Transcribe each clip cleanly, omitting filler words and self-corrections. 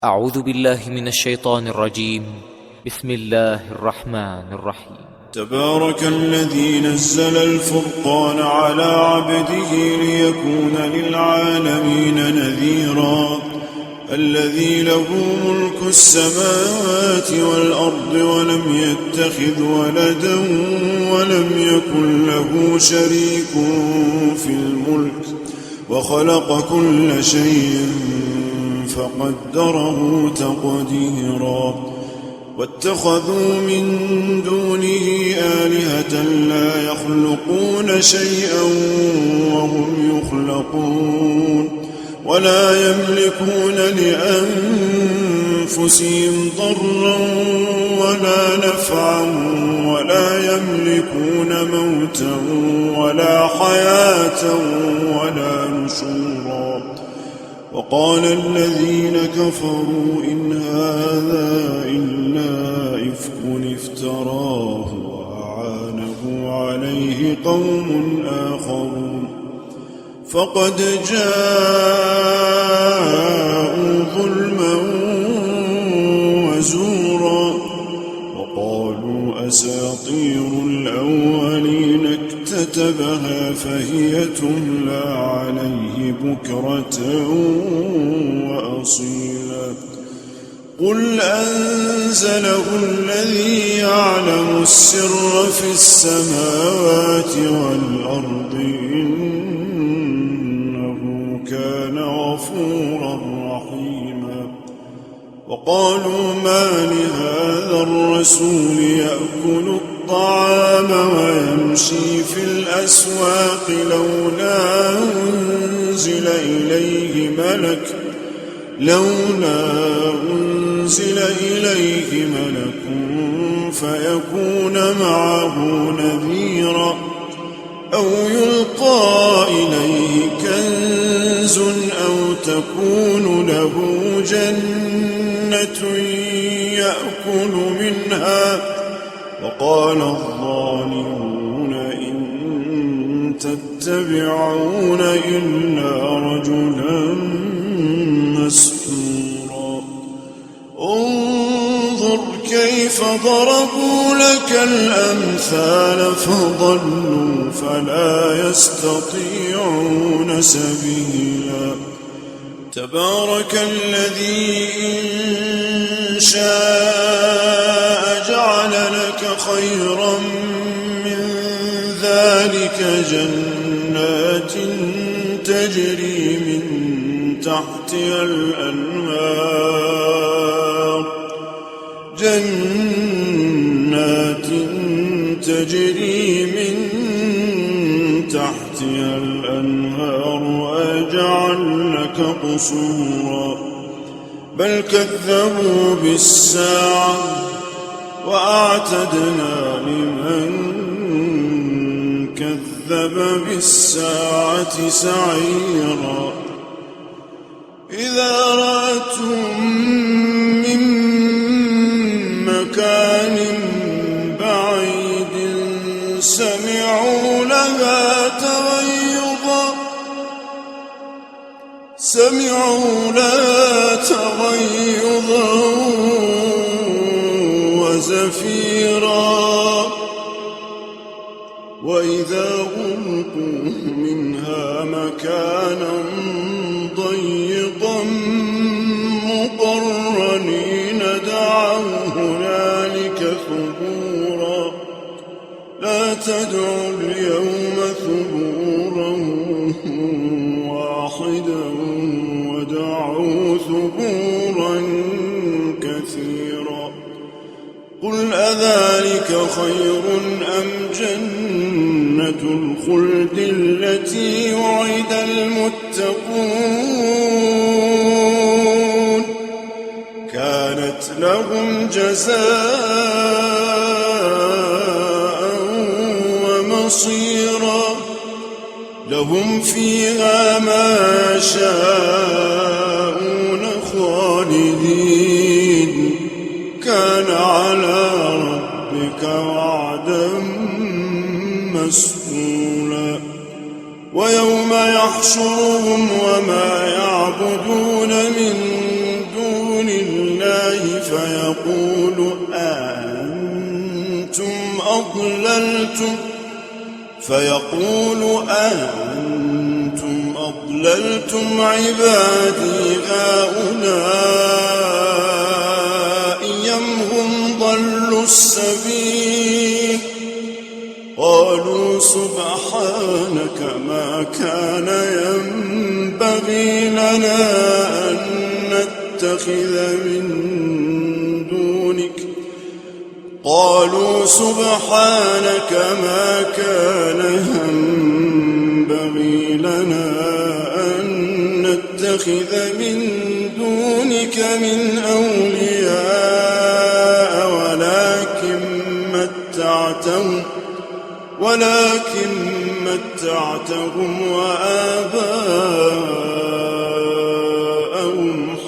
أعوذ بالله من الشيطان الرجيم. بسم الله الرحمن الرحيم. تبارك الذي نزل الفرقان على عبده ليكون للعالمين نذيرا. الذي له ملك السماوات والأرض ولم يتخذ ولدا ولم يكن له شريك في الملك وخلق كل شيء فقدره تقديرا. واتخذوا من دونه آلهة لا يخلقون شيئا وهم يخلقون ولا يملكون لأنفسهم ضرا ولا نفعا ولا يملكون موتا ولا حياة ولا نشورا. وقال الذين كفروا إن هذا إلا إفك افتراه وأعانه عليه قوم آخرون فقد جاءوا ظلما وزورا. وقالوا أساطير الأولين اكتتبها فهي تملى عليه بكرة وأصيلا. قل أنزله الذي يعلم السر في السماوات والأرض إنه كان غفورا رحيما. وقالوا ما لهذا الرسول يأكل الطعام ويمشي في الأسواق لولا أنزل إليه ملك فيكون معه نذيرا أو يلقى إليه كنز أو تكون له جنة يأكل منها. وقال الظالمون إن تتبعون إلا رجلا مسحورا. انظر كيف ضربوا لك الأمثال فضلوا فلا يستطيعون سبيلا. تبارك الذي إن شاء جعل لك خيرا من ذلك جنات تجري من تحتها الأنهار ويجعل لك قصورا. بل كذبوا بالساعة وأعتدنا لمن كذب بالساعة سعيرا. إذا رأتهم من مكان بعيد سمعوا لها تغيظا وزفيرا. وإذا ألقوا منها مكانا ضيقا مقرنين دعوا هنالك ثبورا. لا تدعوا اليوم ثبورا واحدا ودعوا ثبورا كثيرا. قل أذلك خير أم جنة الخلد التي وعد المتقون كانت لهم جزاء ومصيرا. لهم فيها ما يشاءون خالدين كان على ربك وعدا مسئولا. ويوم يحشرهم وما يعبدون من دون فيقول أنتم أضللتم عبادي هؤلاء أم هم ضلوا السبيل قالوا سبحانك ما كان ينبغي لنا أن نتخذ من دونك من أولياء ولكن متعتهم وآباءهم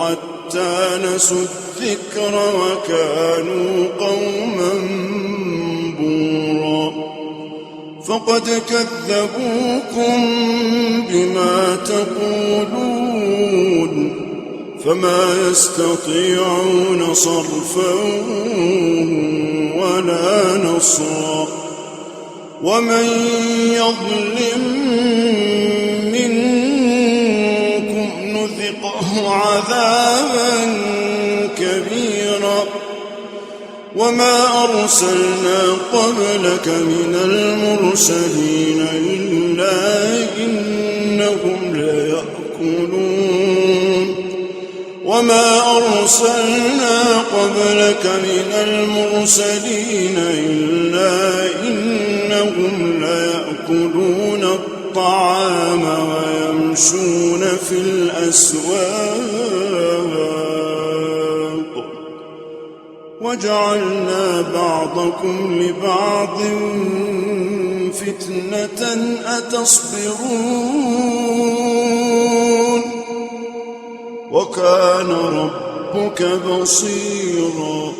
حتى نسوا الذكر وكانوا قوما بورا فقد كذبوكم بما تقولون فما يستطيعون صرفا ولا نصرا ومن يظلم منكم نذقه عذابا كبيرا وما أرسلنا قبلك من المرسلين إلا إنهم ليأكلون الطعام ويمشون في الأسواق وجعلنا بعضكم لبعض فتنة أتصبرون وكان ربك بصيرا